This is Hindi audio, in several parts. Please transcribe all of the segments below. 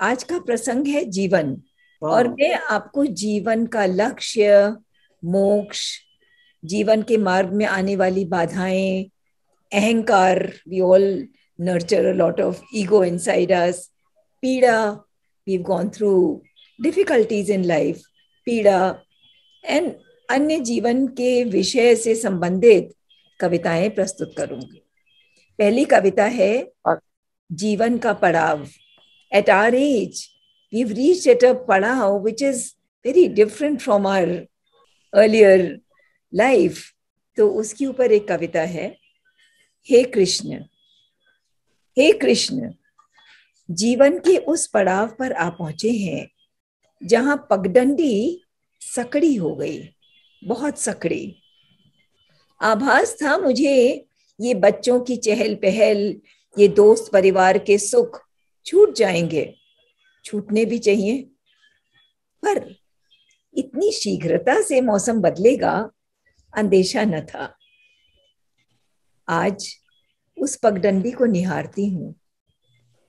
आज का प्रसंग है जीवन, हाँ। और मैं आपको जीवन का लक्ष्य, मोक्ष, जीवन के मार्ग में आने वाली बाधाएं, अहंकार, we all nurture a lot of ego inside us, पीड़ा, we've gone through difficulties in life, पीड़ा एंड अन्य जीवन के विषय से संबंधित कविताएं प्रस्तुत करूंगी। पहली कविता है जीवन का पड़ाव। At our age, we've reached at a padav which is very different from our earlier life. तो उसके ऊपर एक कविता है। हे कृष्ण, हे कृष्ण, जीवन के उस पड़ाव पर आ पहुंचे हैं जहां पगडंडी सकड़ी हो गई, बहुत सकड़ी। आभास था मुझे ये बच्चों की चहल पहल, ये दोस्त परिवार के सुख छूट जाएंगे, छूटने भी चाहिए, पर इतनी शीघ्रता से मौसम बदलेगा अंदेशा न था। आज उस पगडंडी को निहारती हूँ,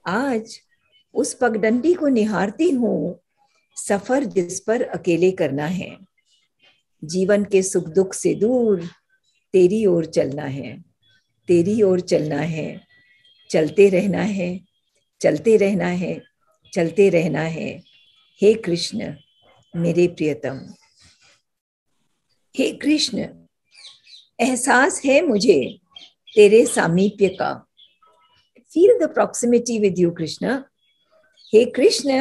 आज उस पगडंडी को निहारती हूँ, सफर जिस पर अकेले करना है। जीवन के सुख दुख से दूर तेरी ओर चलना है, तेरी ओर चलना है, चलते रहना है, चलते रहना है, चलते रहना है। हे कृष्ण मेरे प्रियतम, हे कृष्ण, एहसास है मुझे तेरे सामीप्य का। Feel the proximity with you Krishna. हे कृष्ण,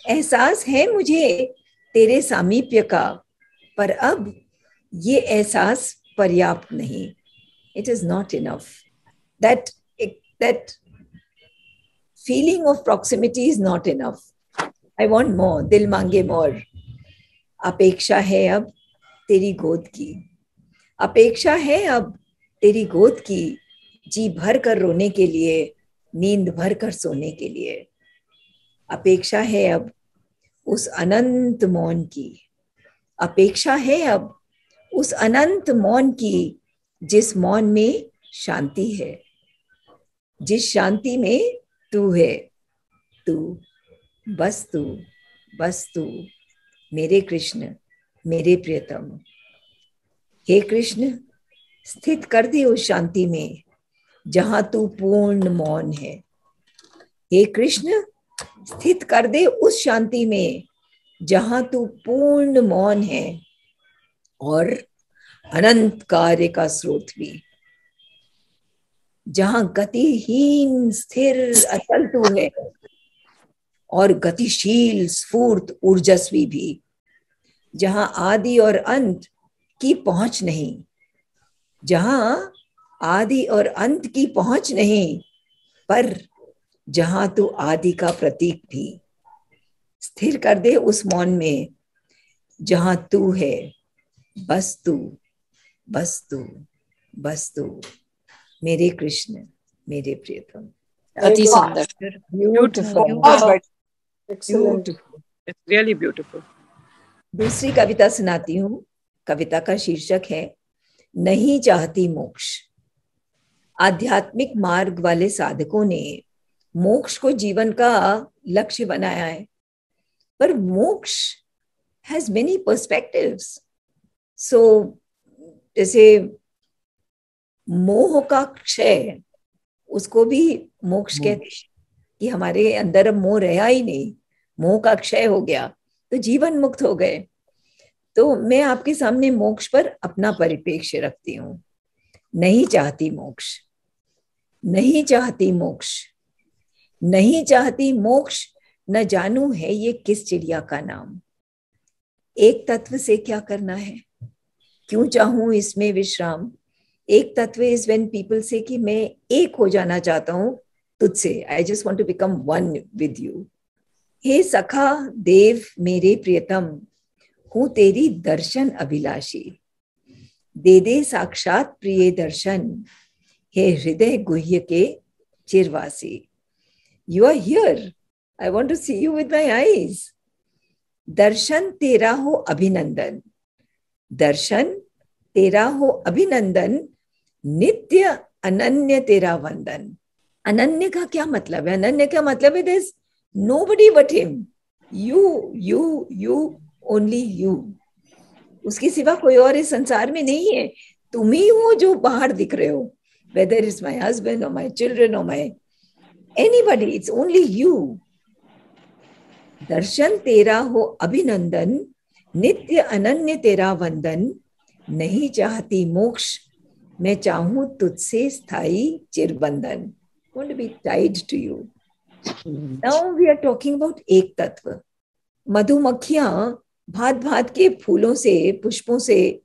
एहसास है मुझे तेरे सामीप्य का, पर अब ये एहसास पर्याप्त नहीं। It is not enough. That feeling of proximity is not enough. I want more, दिल मांगे more. अपेक्षा है अब तेरी गोद की, अपेक्षा है अब तेरी गोद की, जी भर कर रोने के लिए, नींद भर कर सोने के लिए। अपेक्षा है अब उस अनंत मौन की, अपेक्षा है अब उस अनंत मौन की, जिस मौन में शांति है, जिस शांति में तू है। तू, बस तू, बस तू, मेरे कृष्ण मेरे प्रियतम। हे कृष्ण, स्थित कर दे उस शांति में जहां तू पूर्ण मौन है। हे कृष्ण, स्थित कर दे उस शांति में जहां तू पूर्ण मौन है, और अनंत कार्य का स्रोत भी, जहां गतिहीन स्थिर अचल तू है, और गतिशील स्फूर्त ऊर्जस्वी भी, जहां आदि और अंत की पहुंच नहीं, जहां आदि और अंत की पहुंच नहीं, पर जहां तू आदि का प्रतीक भी। स्थिर कर दे उस मौन में जहां तू है, बस तू, बस तू, बस तू, मेरे कृष्ण मेरे प्रियतम। अति सुंदर, beautiful, excellent, it's really beautiful. दूसरी कविता सुनाती हूँ। कविता का शीर्षक है नहीं चाहती मोक्ष। आध्यात्मिक मार्ग वाले साधकों ने मोक्ष को जीवन का लक्ष्य बनाया है, पर मोक्ष हैज मेनी पर्सपेक्टिव्स। सो जैसे मोह का क्षय, उसको भी मोक्ष कहते हैं, कि हमारे अंदर अब मोह रहा ही नहीं, मोह का क्षय हो गया तो जीवन मुक्त हो गए। तो मैं आपके सामने मोक्ष पर अपना परिप्रेक्ष्य रखती हूँ। नहीं चाहती मोक्ष, नहीं चाहती मोक्ष, नहीं चाहती मोक्ष, न जानू है ये किस चिड़िया का नाम। एक तत्व से क्या करना है, क्यों चाहूं इसमें विश्राम। एक तत्व इज व्हेन पीपल से कि मैं एक हो जाना चाहता हूं तुझसे, I just want to become one with you. हे सखा देव मेरे प्रियतम, हूं तेरी दर्शन अभिलाषी। दे दे साक्षात प्रिय दर्शन, हे हृदय गुह्य के चिरवासी। You are here, I want to see you with my eyes. दर्शन तेरा हो अभिनंदन, दर्शन तेरा हो अभिनंदन, नित्य अनन्य तेरा वंदन। अनन्य का क्या मतलब है? अनन्य का मतलब है this Nobody but him. You, only you. उसकी सिवा कोई और इस संसार में नहीं है. तुम ही हो जो बाहर दिख रहे हो. Whether it's my husband or my children or my anybody, it's only you. दर्शन तेरा हो अभिनंदन, नित्य अनन्य तेरा वंदन, नहीं चाहती मोक्ष, मैं चाहूं तुझसे स्थाई चिरबंधन. Want to be tied to you. Now we are talking about एक तत्व. मधुमक्खियां भांत भांत के फूलों से, पुष्पों से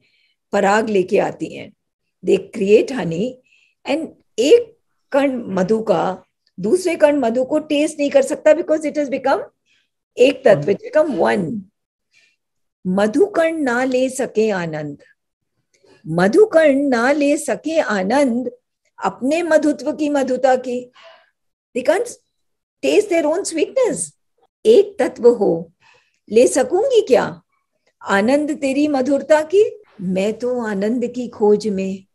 पराग लेके आती हैं. They create honey and एक कण मधु का दूसरे कण मधु को टेस्ट नहीं कर सकता because it has become एक तत्व, it become one. मधुकण ना ले सके आनंद, मधुकण ना ले सके आनंद अपने मधुत्व की मधुता की. They can't taste their own sweetness. एक तत्व हो, ले सकूंगी क्या आनंद तेरी मधुरता की. मैं तो आनंद की खोज में,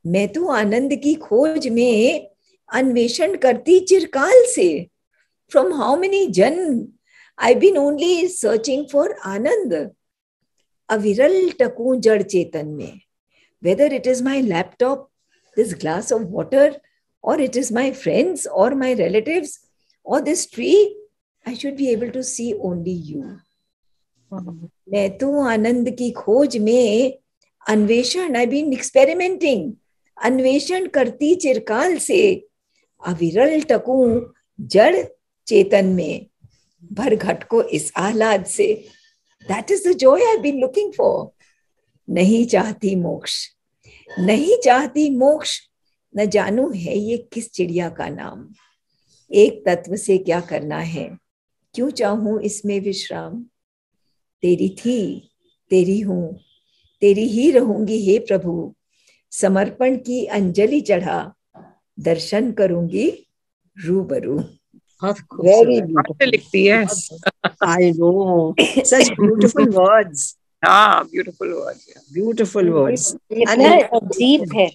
मैं तो आनंद की खोज में अन्वेषण करती चिरकाल से. From how many जन्म I've been only searching for आनंद. अविरल टकूं जड़ चेतन में. Whether it is my laptop, this glass of water, or it is my friends or my relatives or this tree, I should be able to see only you. मैं तो आनंद की खोज में अन्वेषण, I've been experimenting, अन्वेषण करती चिरकाल से. अविरल टकूं जड़ चेतन में, भर घट को इस आह्लाद से. That is the joy I've been looking for. नहीं चाहती मोक्ष, नहीं चाहती मोक्ष, न जानू है ये किस चिड़िया का नाम. एक तत्व से क्या करना है, क्यों चाहूं इसमें विश्राम. तेरी थी, तेरी हूं, तेरी ही रहूंगी हे प्रभु. समर्पण की अंजलि चढ़ा, दर्शन करूंगी रूबरू. Very beautiful. लिखती है. I know. Such beautiful words. हाँ, beautiful words. Yeah. Beautiful words. इतना अजीब है.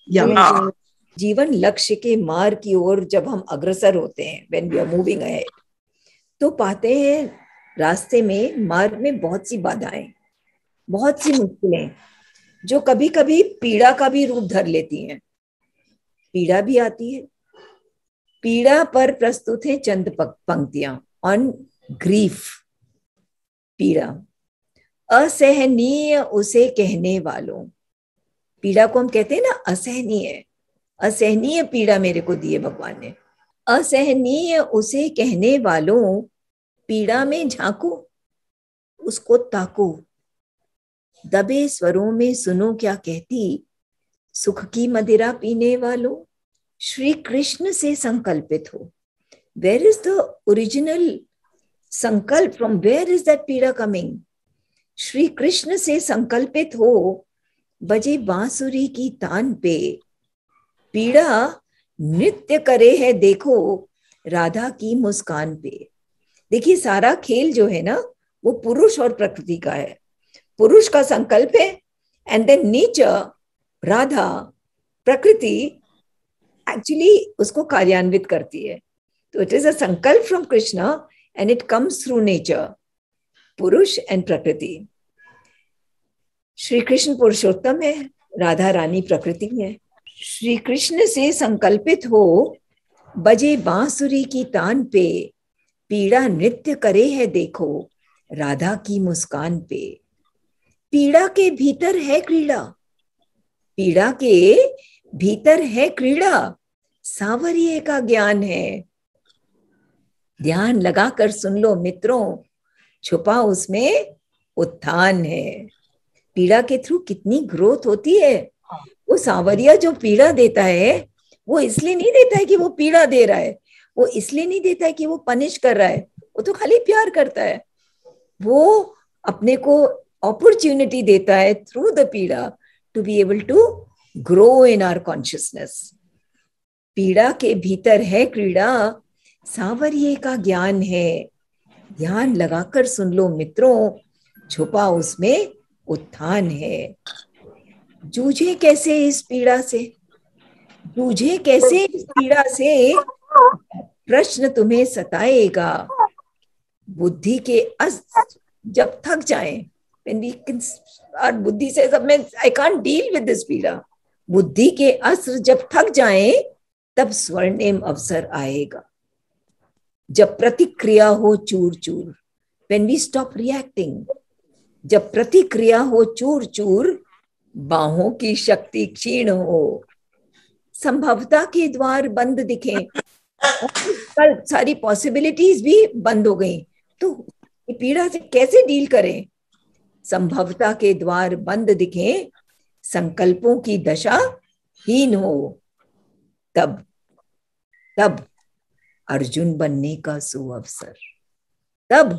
Yeah. हाँ. जीवन लक्ष्य के मार्ग की ओर जब हम अग्रसर होते हैं, when we are moving ahead, तो पाते हैं रास्ते में, मार्ग में बहुत सी बाधाएं, बहुत सी मुश्किलें, जो कभी कभी पीड़ा का भी रूप धर लेती हैं. पीड़ा भी आती है. पीड़ा पर प्रस्तुत है चंद पंक्तियां ऑन ग्रीफ. पीड़ा असहनीय उसे कहने वालों. पीड़ा को हम कहते हैं ना असहनीय, असहनीय पीड़ा मेरे को दी है भगवान ने. असहनीय उसे कहने वालों, पीड़ा में झांको, उसको ताको. दबे स्वरों में सुनो क्या कहती, सुख की मदिरा पीने वालों. श्री कृष्ण से संकल्पित हो. Where is the original संकल्प? From where is that पीड़ा coming? श्री कृष्ण से संकल्पित हो, बजे बांसुरी की तान पे. पीड़ा नृत्य करे है देखो, राधा की मुस्कान पे. देखिए सारा खेल जो है ना, वो पुरुष और प्रकृति का है. पुरुष का संकल्प है, एंड देन नेचर, राधा, प्रकृति एक्चुअली उसको कार्यान्वित करती है. तो इट इज अ संकल्प from Krishna and it comes through nature, पुरुष एंड प्रकृति. श्री कृष्ण पुरुषोत्तम है, राधा रानी प्रकृति है. श्री कृष्ण से संकल्पित हो, बजे बांसुरी की तान पे. पीड़ा नृत्य करे है देखो, राधा की मुस्कान पे. पीड़ा के भीतर है क्रीड़ा, पीड़ा के भीतर है क्रीड़ा, सांवरिये का ज्ञान है. ध्यान लगाकर सुन लो मित्रों, छुपा उसमें उत्थान है. पीड़ा के थ्रू कितनी ग्रोथ होती है. वो सांवरिया जो पीड़ा देता है, वो इसलिए नहीं देता है कि वो पीड़ा दे रहा है, वो इसलिए नहीं देता है कि वो पनिश कर रहा है, वो तो खाली प्यार करता है. वो अपने को अपॉर्चुनिटी देता है through the pida to be able to grow in our consciousness. पीड़ा के भीतर है क्रीड़ा, सांवरिये का ज्ञान है. ध्यान लगाकर सुन लो मित्रों, छुपा उसमें उत्थान है. जूझे कैसे इस पीड़ा से, जूझे कैसे इस पीड़ा से, प्रश्न तुम्हें सताएगा, बुद्धि के जब थक जाए, when we can, our बुद्धि से सब में I can't deal with this पीड़ा, बुद्धि के अस्त्र जब थक जाए तब स्वर्णिम अवसर आएगा। जब प्रतिक्रिया हो चूर चूर, when we stop reacting, जब प्रतिक्रिया हो चूर चूर, बाहों की शक्ति क्षीण हो, संभवता के द्वार बंद दिखे, कल सारी पॉसिबिलिटीज भी बंद हो गई, तो ये पीड़ा से कैसे डील करें? संभवता के द्वार बंद दिखे, संकल्पों की दशा हीन हो, तब तब अर्जुन बनने का सुअवसर, तब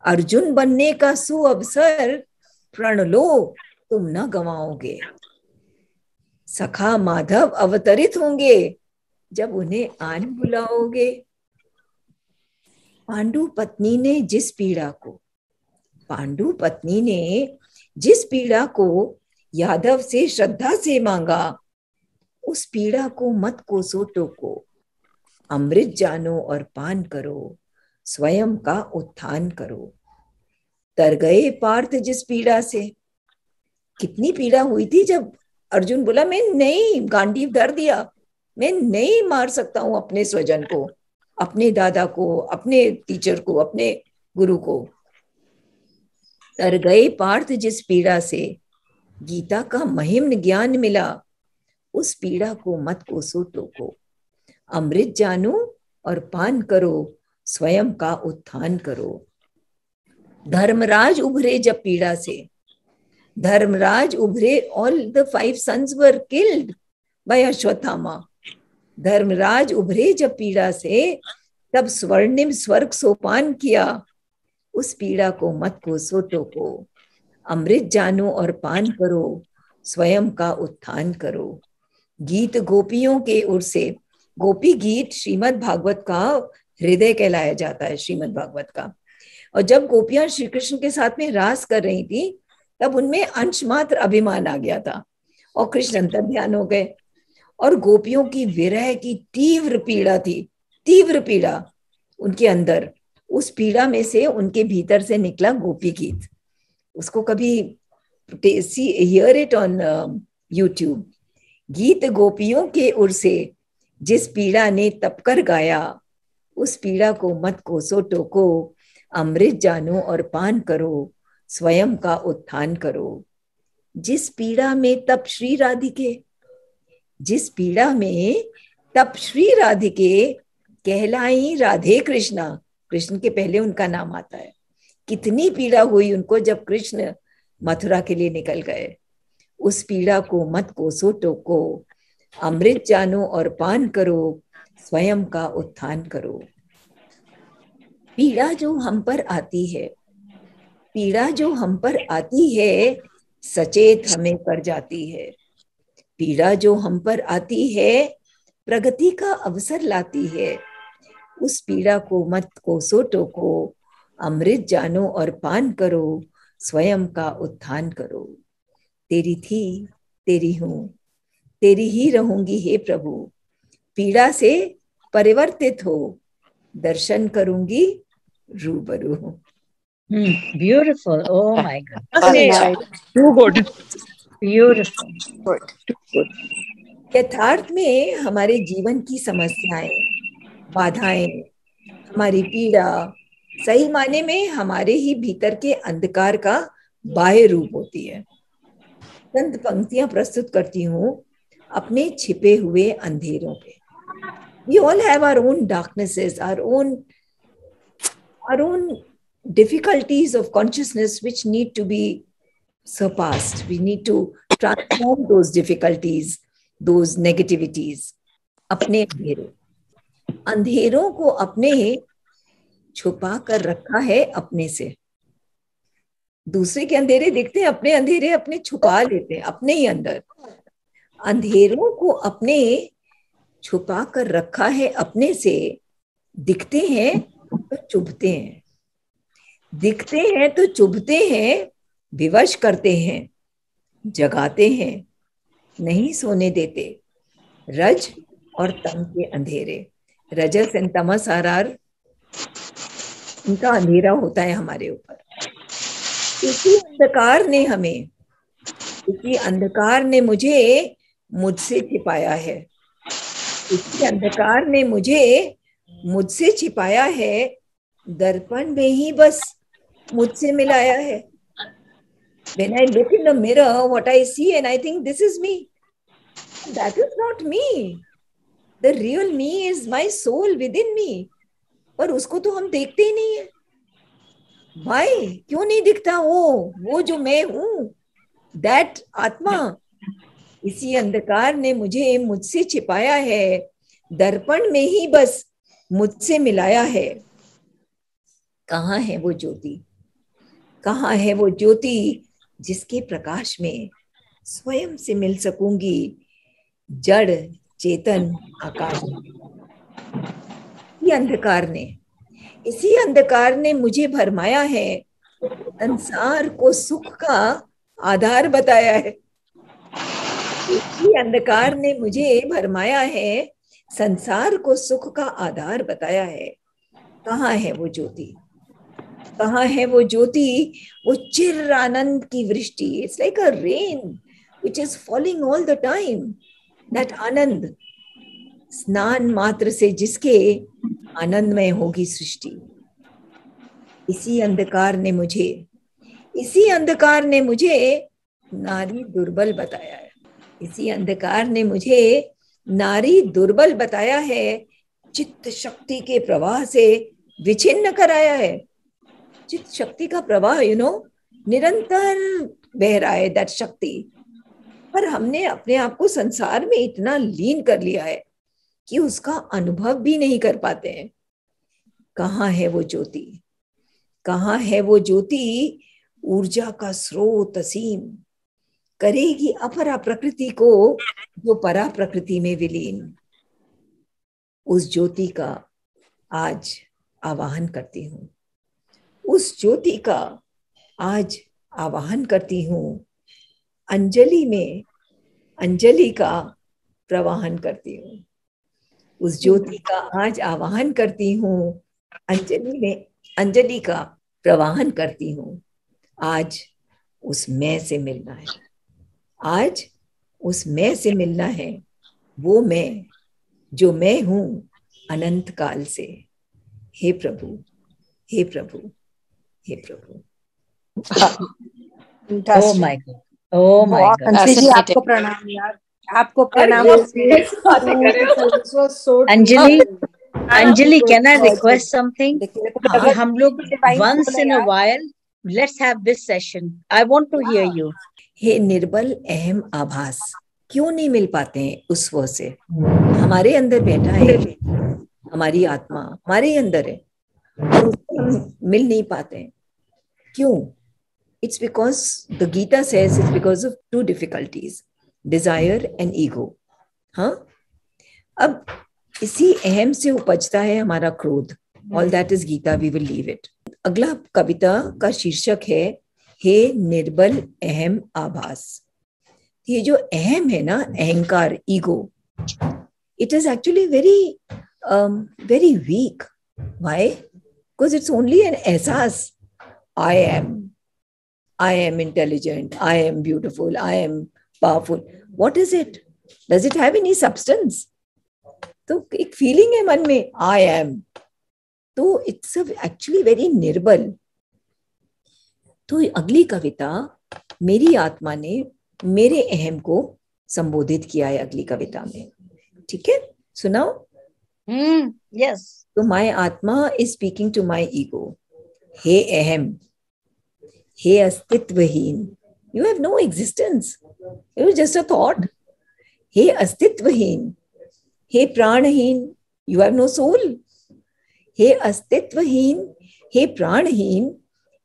अर्जुन बनने का सुअवसर प्रण लो, तुम न गवाओगे। सखा माधव अवतरित होंगे जब उन्हें आन बुलाओगे। पांडु पत्नी ने जिस पीड़ा को, पांडु पत्नी ने जिस पीड़ा को यादव से श्रद्धा से मांगा, उस पीड़ा को मत कोसो टोको, अमृत जानो और पान करो, स्वयं का उत्थान करो। तर गए पार्थ जिस पीड़ा से, कितनी पीड़ा हुई थी जब अर्जुन बोला मैं नहीं, गांडीव धर दिया, मैं नहीं मार सकता हूं अपने स्वजन को, अपने दादा को, अपने टीचर को, अपने गुरु को। तर गए पार्थ जिस पीड़ा से, गीता का महिम्न ज्ञान मिला, उस पीड़ा को मत कोसो टोको, अमृत जानो और पान करो, स्वयं का उत्थान करो। धर्मराज उभरे जब पीड़ा से, धर्मराज उभरे, all the 5 sons were killed by Ashwatthama. Dharmaraj उभरे जब पीड़ा से, तब स्वर्णिम स्वर्ग सोपान किया, उस पीड़ा को मत कोसो टोको, अमृत जानो और पान करो, स्वयं का उत्थान करो। गीत गोपियों के ओर से, गोपी गीत श्रीमद् भागवत का हृदय कहलाया जाता है, श्रीमद् भागवत का। और जब गोपियां श्री कृष्ण के साथ में रास कर रही थी, तब उनमें अंश मात्र अभिमान आ गया था और कृष्ण अंतर ध्यान हो गए। और गोपियों की विरह की तीव्र पीड़ा थी, तीव्र पीड़ा उनके अंदर, उस पीड़ा में से उनके भीतर से निकला गोपी गीत। उसको कभी हियर इट ऑन यूट्यूब। गीत गोपियों के ओर से जिस पीड़ा ने तपकर गाया, उस पीड़ा को मत कोसो टोको, अमृत जानो और पान करो, स्वयं का उत्थान करो। जिस पीड़ा में तप श्री राधिके, जिस पीड़ा में तप श्री राधिके, कहलाई राधे कृष्णा, कृष्ण के पहले उनका नाम आता है। कितनी पीड़ा हुई उनको जब कृष्ण मथुरा के लिए निकल गए। उस पीड़ा को मत कोसो टोको, अमृत जानो और पान करो, स्वयं का उत्थान करो। पीड़ा जो हम पर आती है, पीड़ा जो हम पर आती है, सचेत हमें कर जाती है। पीड़ा जो हम पर आती है, प्रगति का अवसर लाती है। उस पीड़ा को मत कोसो टोको, अमृत जानो और पान करो, स्वयं का उत्थान करो। तेरी थी, तेरी हूं, तेरी ही रहूंगी हे प्रभु। पीड़ा से परिवर्तित हो, दर्शन करूंगी रूबरू। Beautiful. Oh my God. Too good. Beautiful. Good. यथार्थ में हमारे जीवन की समस्याएं, बाधाएं, हमारी पीड़ा सही माने में हमारे ही भीतर के अंधकार का बाह्य रूप होती है। चंद पंक्तियां प्रस्तुत करती हूँ अपने छिपे हुए अंधेरों पे। We all have our own darknesses, our own difficulties of consciousness which need to be surpassed. We need to transform those difficulties, those negativities. अपने अंधेरों को अपने छुपा कर रखा है अपने से। दूसरे के अंधेरे दिखते हैं, अपने अंधेरे अपने छुपा लेते हैं अपने ही अंदर। अंधेरों को अपने छुपा कर रखा है अपने से, दिखते हैं तो चुभते हैं, दिखते हैं तो चुभते हैं, विवश करते हैं, जगाते हैं, नहीं सोने देते, रज और तम के अंधेरे। रजस एंड तमस आर इनका अंधेरा होता है हमारे ऊपर। इसी अंधकार ने मुझे मुझसे छिपाया है। इसी अंधकार ने मुझसे छिपाया है, दर्पण में ही बस मुझसे मिलाया है। When I look in the mirror, what I see and I think this is me. That is not me. The real me is my soul within me. पर उसको तो हम देखते ही नहीं है। भाई क्यों नहीं दिखता वो जो मैं हूं, दैट आत्मा। इसी अंधकार ने मुझसे छिपाया है, दर्पण में ही बस मुझसे मिलाया है। कहाँ है वो ज्योति? कहाँ है वो ज्योति जिसके प्रकाश में स्वयं से मिल सकूंगी जड़ चेतन आकाश। इसी अंधकार ने मुझे भरमाया है, संसार को सुख का आधार बताया है। इसी अंधकार ने मुझे भरमाया है, संसार को सुख का आधार बताया है। कहाँ है वो ज्योति? कहाँ है वो ज्योति? वो चिर आनंद की वृष्टि। It's like a rain which is falling all the time. That आनंद, स्नान मात्र से जिसके आनंदमय होगी सृष्टि। इसी अंधकार ने मुझे नारी दुर्बल बताया है। इसी अंधकार ने मुझे नारी दुर्बल बताया है, चित्त शक्ति के प्रवाह से विच्छिन्न कराया है। चित्त शक्ति का प्रवाह निरंतर बह रहा है, दैट शक्ति। पर हमने अपने आप को संसार में इतना लीन कर लिया है कि उसका अनुभव भी नहीं कर पाते हैं। कहाँ है वो ज्योति? कहाँ है वो ज्योति? ऊर्जा का स्रोत असीम करेगी अपरा प्रकृति को जो परा प्रकृति में विलीन। उस ज्योति का आज आवाहन करती हूँ। उस ज्योति का आज आवाहन करती हूँ। अंजलि में अंजलि का प्रवाहन करती हूँ। उस ज्योति का आज आवाहन करती हूँ। अंजलि में अंजलि का प्रवाहन करती हूँ। आज उस मैं से मिलना है। आज उस मैं से मिलना है, वो मैं जो मैं हूँ अनंत काल से। हे प्रभु, हे प्रभु, हे प्रभु। Oh my God. Oh my बहुत God. अंजलि जी, आपको प्रणाम यार, आपको प्रणाम। Anjali, can I request something? कि हम लोग once in a while let's have this session. I want to hear you. हे निर्बल अहम आभास, क्यों नहीं मिल पाते हैं उस वो से? हमारे अंदर बैठा है, हमारी आत्मा हमारे अंदर है और उससे हम मिल नहीं पाते हैं। क्यों? It's because the Gita says it's because of two difficulties, desire and ego. हाँ, अब इसी अहम से उपजता है हमारा क्रोध। All that is Gita, we will leave it. अगला कविता का शीर्षक है हे निर्बल अहम आभास। ये जो अहम है ना, अहंकार, ego, it is actually very weak. Why? Because it's only an एहसास। I am intelligent, I am beautiful, I am powerful. What is it? Does it have any substance? तो एक फीलिंग है मन में, I am. तो it's actually very निर्बल। तो अगली कविता मेरी आत्मा ने मेरे अहम को संबोधित किया है अगली कविता में। ठीक है, सुनाओ। Yes. तो my आत्मा is speaking to my ego. हे अहम, हे अस्तित्वहीन, you have no existence, you're just a thought. हे अस्तित्वहीन, हे प्राणहीन, you have no soul. हे अस्तित्वहीन, हे प्राणहीन,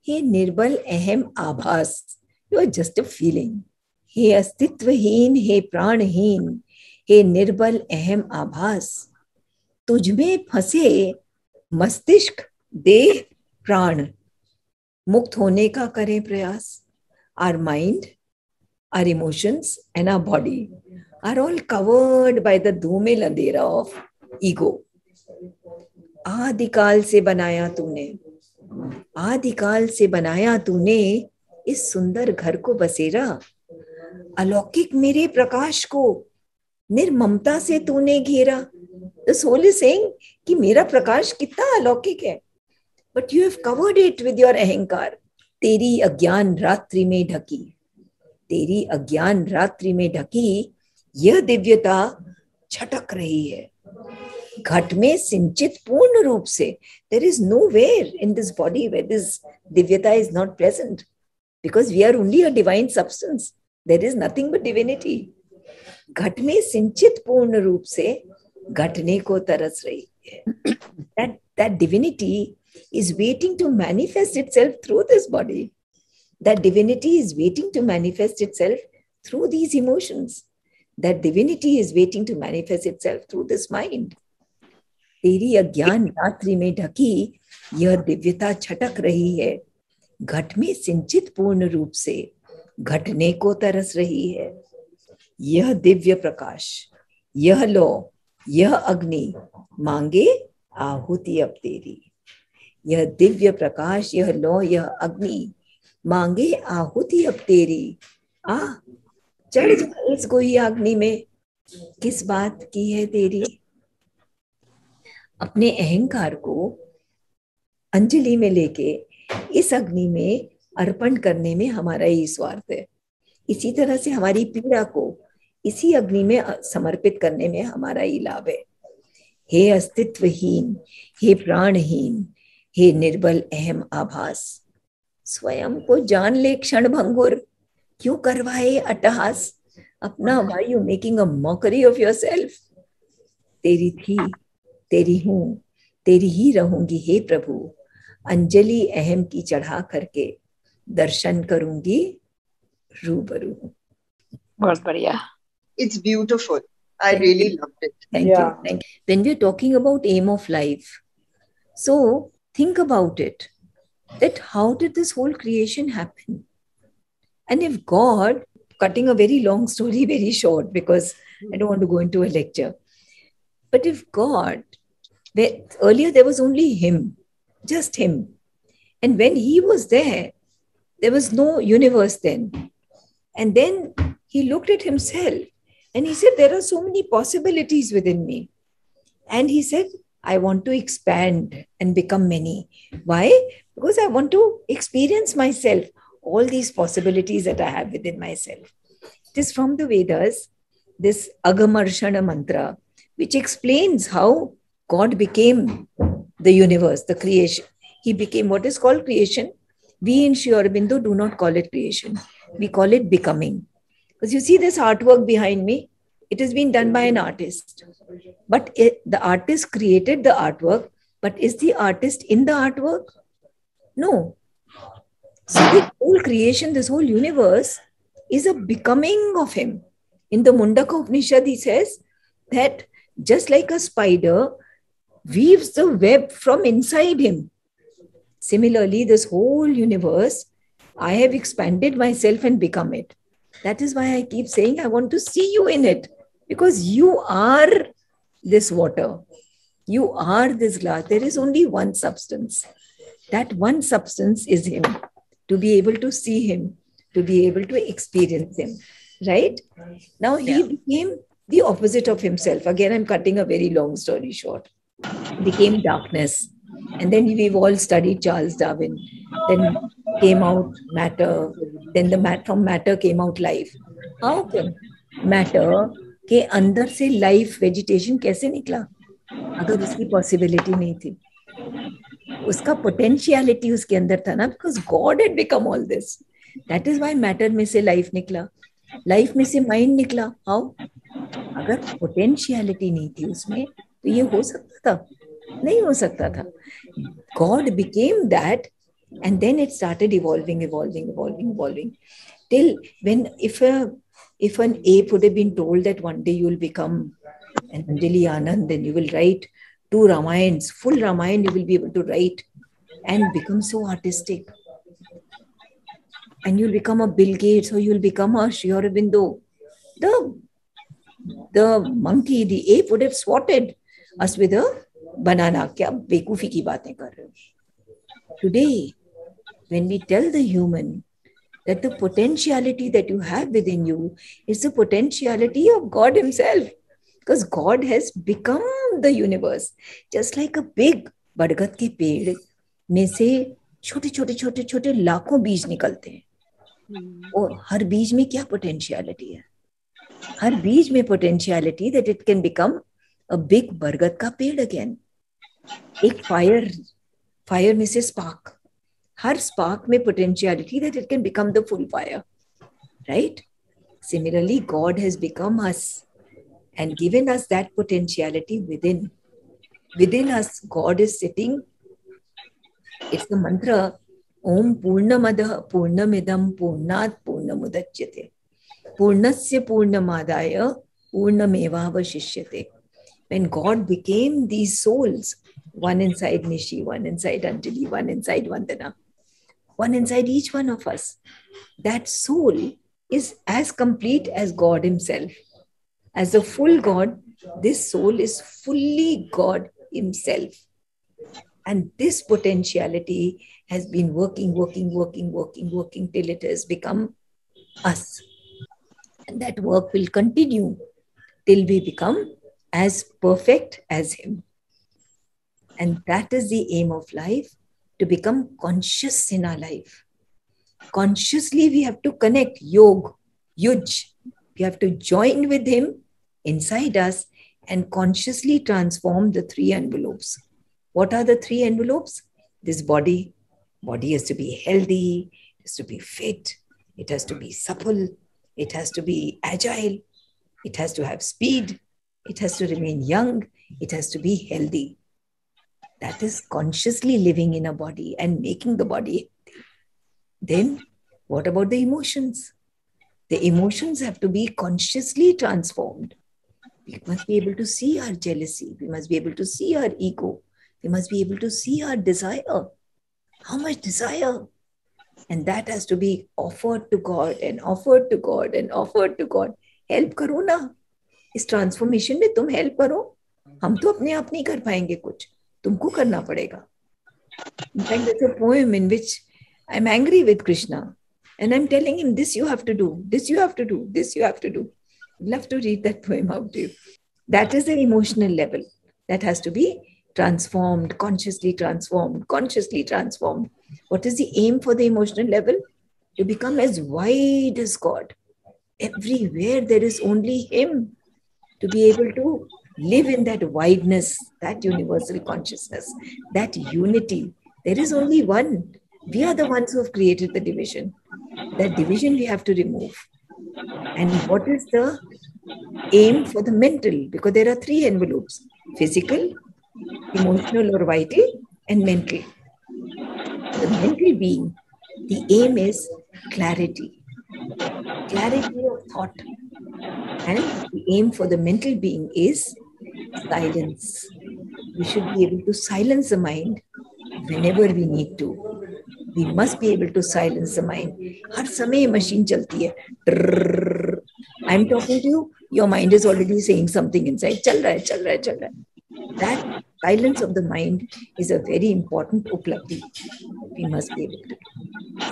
हे निर्बल अहम आभास, you are just a feeling. हे अस्तित्वहीन, हे प्राणहीन, हे निर्बल अहम आभास, तुझमें फंसे मस्तिष्क देह प्राण, मुक्त होने का करें प्रयास। Our mind, our emotions and our body are all covered by the धूमिल अंधेरा of ego. आदिकाल से बनाया तूने, आदिकाल से बनाया तूने इस सुंदर घर को बसेरा, अलौकिक मेरे प्रकाश को निर्ममता से तूने घेरा। द सोल इज सेइंग कि मेरा प्रकाश कितना अलौकिक है, but you have covered it with your अहंकार। तेरी अज्ञान रात्रि में ढकी, तेरी अज्ञान रात्रि में ढकी यह दिव्यता छटक रही है घट में सिंचित पूर्ण रूप से। There is nowhere in this body where this divyata is not present, because we are only a divine substance. There is nothing but divinity. घट में सिंचित पूर्ण रूप से घटने को तरस रही है। That divinity is waiting to manifest itself through this body. That divinity is waiting to manifest itself through these emotions. That divinity is waiting to manifest itself through this mind. तेरी अज्ञान रात्रि में ढकी यह दिव्यता छटक रही है, घट में सिंचित पूर्ण रूप से घटने को तरस रही है। यह दिव्य प्रकाश, यह लो, यह अग्नि मांगे आहुति अब तेरी। यह दिव्य प्रकाश, यह लो, यह अग्नि मांगे आहुति अब तेरी। चढ़ जा इस गोई अग्नि में, किस बात की है तेरी। अपने अहंकार को अंजलि में लेके इस अग्नि में अर्पण करने में हमारा ही स्वार्थ है। इसी तरह से हमारी पीड़ा को इसी अग्नि में समर्पित करने में हमारा ही लाभ है। हे अस्तित्वहीन, हे प्राणहीन, हे निर्बल अहम आभास, स्वयं को जान ले क्षण भंगुर, क्यों करवाए अट्टहास। अपना why you making a mockery of yourself। तेरी थी, तेरी हूं, तेरी ही रहूंगी हे प्रभु। अंजलि अहम की चढ़ा करके दर्शन करूंगी रूबरू। बहुत बढ़िया। It's beautiful. I really loved it. Thank you. Thank you. When we're talking about aim of life, so think about it, that how did this whole creation happen? And if God, cutting a very long story very short because I don't want to go into a lecture, but if God, earlier there was only him, just him, and when he was there was no universe then, and then he looked at himself and he said, there are so many possibilities within me, and he said, I want to expand and become many. Why? Because I want to experience myself, all these possibilities that I have within myself. It is from the Vedas, this Agamarshana mantra, which explains how God became the universe, the creation. He became what is called creation. We in Sri Aurobindo do not call it creation. We call it becoming. Because you see this artwork behind me, it has been done by an artist. But the artist created the artwork, but is the artist in the artwork? No. So the whole creation, this whole universe is a becoming of him. In the Mundaka Upanishad, he says that just like a spider weaves the web from inside him, similarly, this whole universe, I have expanded myself and become it. That is why I keep saying I want to see you in it, because you are this water. You are this glass. There is only one substance. That one substance is him. To be able to see him, to be able to experience him, right? Now he became the opposite of himself. Again, I'm cutting a very long story short. Became darkness. And then we've all studied Charles Darwin. Then came out matter. Then from matter came out life. How come matter के अंदर से लाइफ वेजिटेशन कैसे निकला अगर उसकी पॉसिबिलिटी नहीं थी, उसका पोटेंशियलिटी उसके अंदर था ना, because God had become all this. That is why matter में से लाइफ निकला, लाइफ में से माइंड निकला. हाउ? अगर पोटेंशियलिटी नहीं थी उसमें तो ये हो सकता था? नहीं हो सकता था. God became that and then it started evolving till when if an ape would have been told that one day you will become an Anjali Anand, then you will write 2 Ramayans, full Ramayan you will be able to write and become so artistic, and you'll become a Bill Gates or you'll become a Sri Aurobindo, the monkey, the ape would have swatted us with a बनाना, क्या बेवकूफी की बातें कर रहे हो। Today, when we tell the human that the potentiality that you have within you is the potentiality of God himself, because God has become the universe. Just like a big बरगद के पेड़ में से छोटे छोटे छोटे छोटे लाखों बीज निकलते हैं, और हर बीज में क्या पोटेंशियलिटी है, हर बीज में potentiality that it can become a big बरगद का पेड़ again. एक फायर में से स्पार्क, हर स्पार्क में potentiality that it can become the full fire, right? Similarly, God has become us and given us that potentiality within. Within us, God is sitting. It's the mantra, Om Purnamadah Purnamidam Purnat Purnamudachyate Purnasya Purnamadaya Purnamevavashishyate. When God became these souls, one inside Nishi, one inside Anjali, one inside Vandana, one inside each one of us, that soul is as complete as God himself. As a full God, this soul is fully God himself. And this potentiality has been working till it has become us. And that work will continue till we become as perfect as him. And that is the aim of life, to become conscious in our life. Consciously, we have to connect Yuj. We have to join with him inside us and consciously transform the three envelopes. What are the three envelopes? This body. Body has to be healthy, it has to be fit, it has to be supple, it has to be agile, it has to have speed, it has to remain young, it has to be healthy. That is consciously living in a body and making the body healthy. Then, what about the emotions? The emotions have to be consciously transformed. We must be able to see our jealousy. We must be able to see our ego. We must be able to see our desire. How much desire? And that has to be offered to God and offered to God and offered to God. Help करो ना, इस ट्रांसफॉर्मेशन में तुम हेल्प करो. हम तो अपने आप नहीं कर पाएंगे कुछ, तुमको करना पड़ेगा. In fact, there's a poem in which I'm angry with Krishna and I'm telling him, this you have to do, this you have to do, this you have to do. I'd love to read that poem out to you. That is the emotional level that has to be transformed, consciously transformed, consciously transformed. What is the aim for the emotional level? To become as wide as God. Everywhere there is only him. To be able to live in that wideness, that universal consciousness, that unity. There is only one. We are the ones who have created the division. That division we have to remove. And what is the aim for the mental? Because there are three envelopes: physical, emotional or vital, and mental. The mental being, the aim is clarity. Clarity of thought. And the aim for the mental being is silence. We should be able to silence the mind whenever we need to. We must be able to silence the mind. हर समय machine चलती है. I'm talking to you, your mind is already saying something inside. चल रहा है. That silence of the mind is a very important uplavdhi. We must be able to do.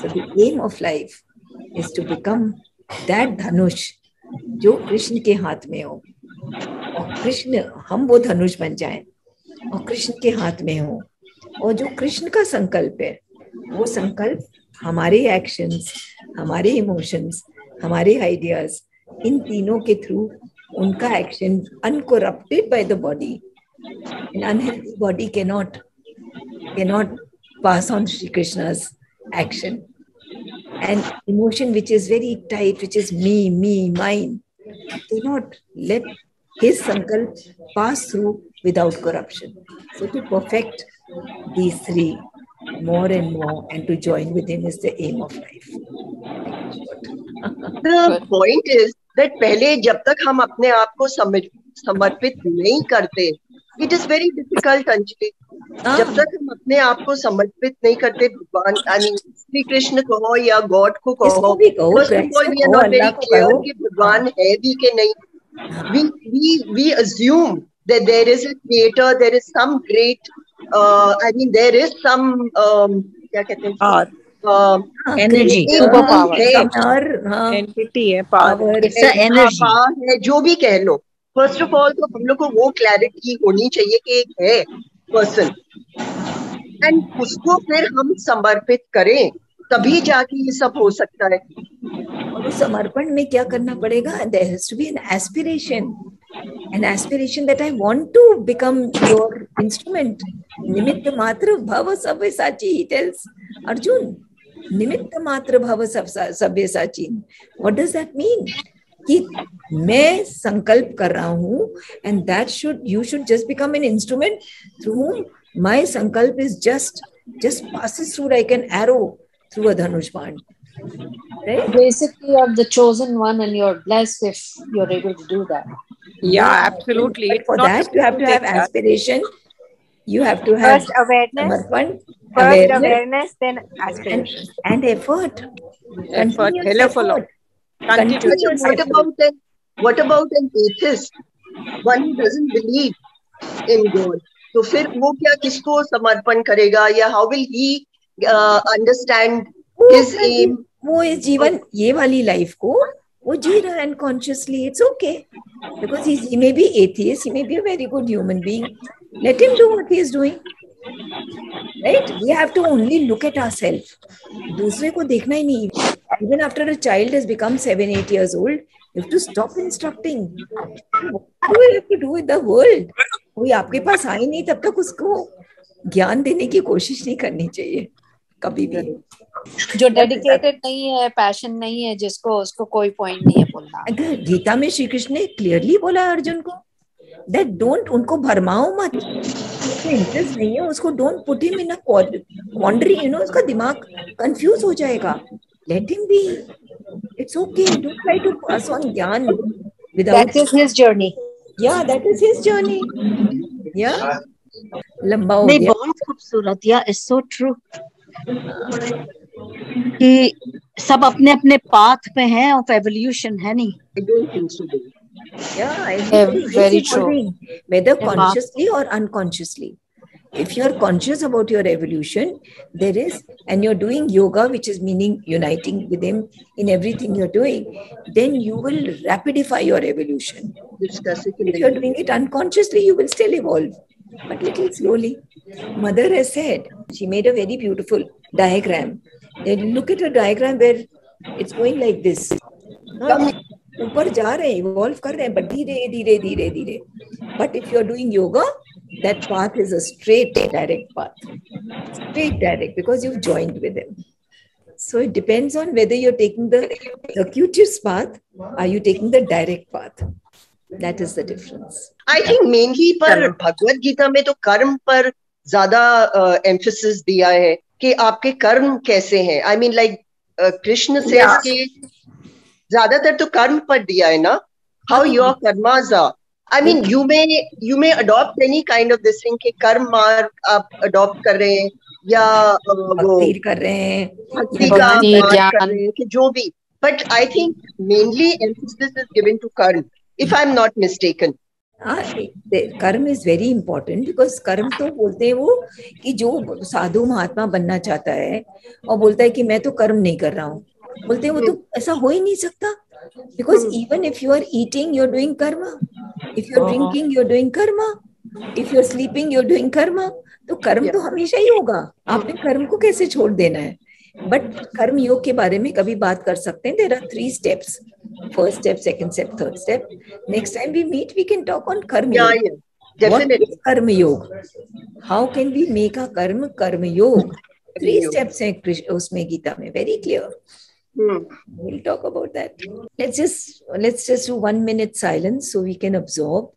So the aim of life is to become that dhanush जो कृष्ण के हाथ में हो, और कृष्ण, हम वो धनुष बन जाएं और कृष्ण के हाथ में हो, और जो कृष्ण का संकल्प है, वो संकल्प हमारे एक्शंस, हमारे इमोशंस, हमारे आइडियाज, इन तीनों के थ्रू उनका action uncorrupted by the body. An unhealthy body cannot pass on Shri Krishna's action. And emotion which is very tight, which is me, mine, cannot let his sankalp pass through without corruption. So to perfect these three more and more and to join with him is the aim of life. The point is that पहले जब तक हम अपने आप को समर्पित नहीं करते, it is very difficult, Anjali. जब तक हम अपने आप को समर्पित नहीं करते भगवान, यानी श्री कृष्ण कहो या गॉड को कहो, first of all we are not very clear कि भगवान है भी कि नहीं. We assume that there is a creator, there is some great, I mean, there is some, क्या कहते हैं, energy, superpower, entity है, power, it's an energy, power है, जो भी कह लो. फर्स्ट ऑफ ऑल तो हम लोग को वो क्लैरिटी होनी चाहिए कि एक है पर्सन, एंड उसको फिर हम समर्पित करें, तभी जाके ये सब हो सकता है. और उस समर्पण में क्या करना पड़ेगा? There has to be an aspiration that I want to become your instrument. निमित्त मात्र भव सव्यसाची, he tells Arjun. निमित्त मात्र भव सव्यसाची. What does that mean? कि मैं संकल्प कर रहा हूँ, and you should just become an instrument through whom my sankalp is just passes through like an arrow through a dhanush band. Right? Basically, you're the chosen one, and you're blessed if you're able to do that. Yeah, absolutely. But for that, you have to have aspiration. You have to have first awareness, then aspiration, and effort. Effort. What about an atheist? One who doesn't believe in God. तो फिर वो क्या किसको समर्पण करेगा, या how will he understand his aim? वो इस जीवन ये वाली लाइफ को वो जी रहा है unconsciously. It's okay because he may be atheist, he may be a very good human being. Let him do what he is doing. Right? We have to only look at ourselves. दूसरे को देखना ही नहीं. Even after a child has become 7-8 years old, you have to stop instructing. What do you have to do with the world? कोई आपके पास आए नहीं तब तक उसको ज्ञान देने की कोशिश नहीं करनी चाहिए कभी भी. जो डेडिकेटेड नहीं है, पैशन नहीं है जिसको, उसको कोई पॉइंट नहीं है बोलना. गीता में श्री कृष्ण ने क्लियरली बोला अर्जुन को that don't, उनको भरमाओ मत, उसको इंटरेस्ट नहीं है, उसको don't put him in a quandary, उसका दिमाग कंफ्यूज हो जाएगा. Let him be. It's okay. Don't try to pass on jnana without. That is his journey. Yeah, that is his journey. Yeah. लंबा हो गया. बहुत खूबसूरत. Yeah, it's so true. कि सब अपने अपने पाथ पे हैं of evolution, है नहीं? I don't think so. Yeah, very true. Whether consciously or unconsciously. If you're conscious about your evolution, there is, and you're doing yoga, which is meaning uniting with him in everything you're doing, then you will rapidify your evolution. If you're doing it unconsciously, you will still evolve, but little slowly. Mother has said, she made a very beautiful diagram. Then look at a diagram where it's going like this. ऊपर जा रहे हैं, evolve कर रहे हैं, but धीरे धीरे धीरे धीरे. But if you're doing yoga, that path is a straight direct path. Straight direct, because you've joined with him. So it depends on whether you're taking the circuitous path, or you taking the direct path. That is the difference. I think mainly पर भगवत गीता में तो कर्म पर ज्यादा emphasis दिया है कि आपके कर्म कैसे हैं. I mean, like Krishna says कि ज्यादातर तो कर्म पर दिया है ना. How your karmas are. I mean, you may adopt any kind of this thing कि कर्म मार्ग आप adopt कर रहे हैं या भक्ति कर रहे हैं, भक्ति का मार्ग कर रहे हैं कि जो भी. But I think mainly emphasis is given to कर्म, if I'm not mistaken. कर्म is very important because कर्म तो बोलते हैं वो कि जो साधु महात्मा बनना चाहता है और बोलता है कि मैं तो कर्म नहीं कर रहा हूँ, बोलते हैं वो तो ऐसा हो ही नहीं सकता. Because even if you are eating, you're doing karma. If you're drinking, you're doing karma. If you're sleeping, you're doing karma. तो कर्म तो हमेशा ही होगा. आपने कर्म को कैसे छोड़ देना है? But कर्म योग के बारे में कभी बात कर सकते हैं. There are 3 steps. First step, second step, third step. Next time we meet, we can talk on karma yoga. Yeah, definitely. What is karma yoga? How can we make a karma yoga? 3 steps हैं उसमें गीता में, very clear. We'll talk about that. Let's just do 1 minute silence so we can absorb